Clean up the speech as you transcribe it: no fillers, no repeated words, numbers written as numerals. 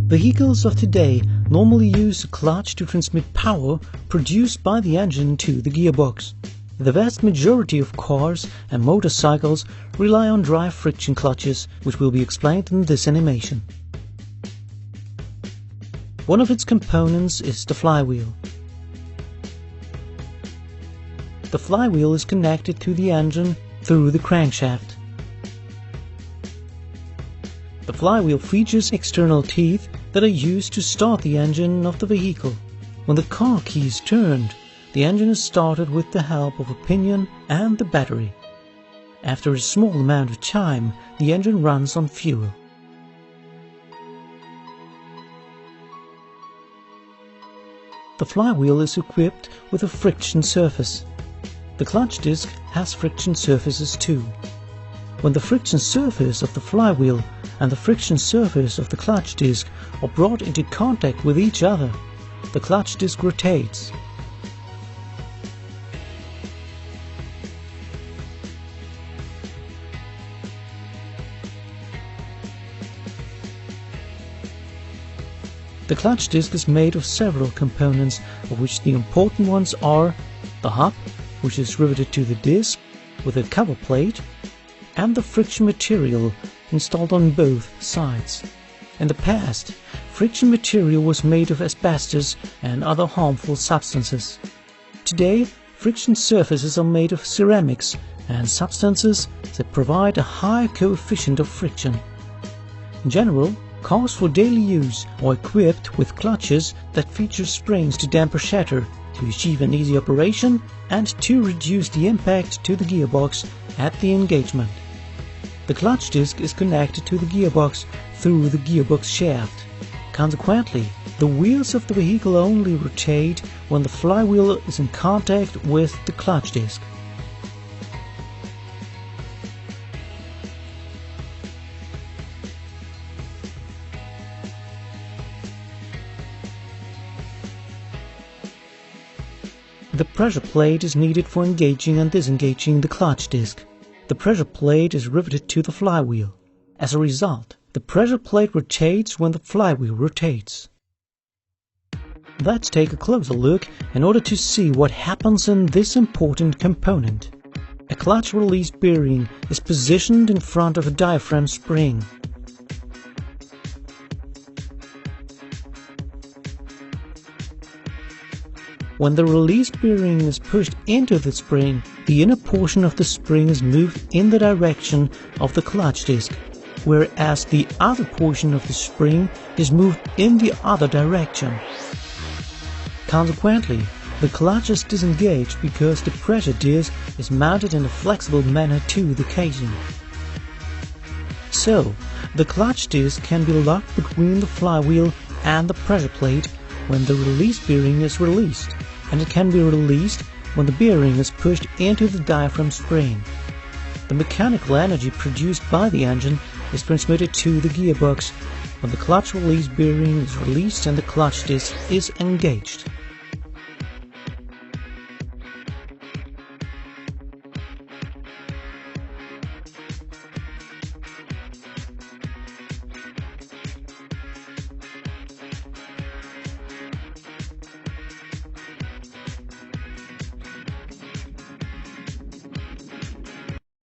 Vehicles of today normally use a clutch to transmit power produced by the engine to the gearbox. The vast majority of cars and motorcycles rely on dry friction clutches, which will be explained in this animation. One of its components is the flywheel. The flywheel is connected to the engine through the crankshaft. The flywheel features external teeth that are used to start the engine of the vehicle. When the car key is turned, the engine is started with the help of a pinion and the battery. After a small amount of time, the engine runs on fuel. The flywheel is equipped with a friction surface. The clutch disc has friction surfaces too. When the friction surface of the flywheel and the friction surface of the clutch disc are brought into contact with each other, the clutch disc rotates. The clutch disc is made of several components, of which the important ones are the hub, which is riveted to the disc with a cover plate, and the friction material installed on both sides. In the past, friction material was made of asbestos and other harmful substances. Today, friction surfaces are made of ceramics and substances that provide a high coefficient of friction. In general, cars for daily use are equipped with clutches that feature springs to damper shatter, to achieve an easy operation and to reduce the impact to the gearbox at the engagement. The clutch disc is connected to the gearbox through the gearbox shaft. Consequently, the wheels of the vehicle only rotate when the flywheel is in contact with the clutch disc. The pressure plate is needed for engaging and disengaging the clutch disc. The pressure plate is riveted to the flywheel. As a result, the pressure plate rotates when the flywheel rotates. Let's take a closer look in order to see what happens in this important component. A clutch release bearing is positioned in front of a diaphragm spring. When the release bearing is pushed into the spring, the inner portion of the spring is moved in the direction of the clutch disc, whereas the other portion of the spring is moved in the other direction. Consequently, the clutch is disengaged because the pressure disc is mounted in a flexible manner to the casing. So, the clutch disc can be locked between the flywheel and the pressure plate when the release bearing is released, and it can be released when the bearing is pushed into the diaphragm spring. The mechanical energy produced by the engine is transmitted to the gearbox when the clutch release bearing is released and the clutch disc is engaged.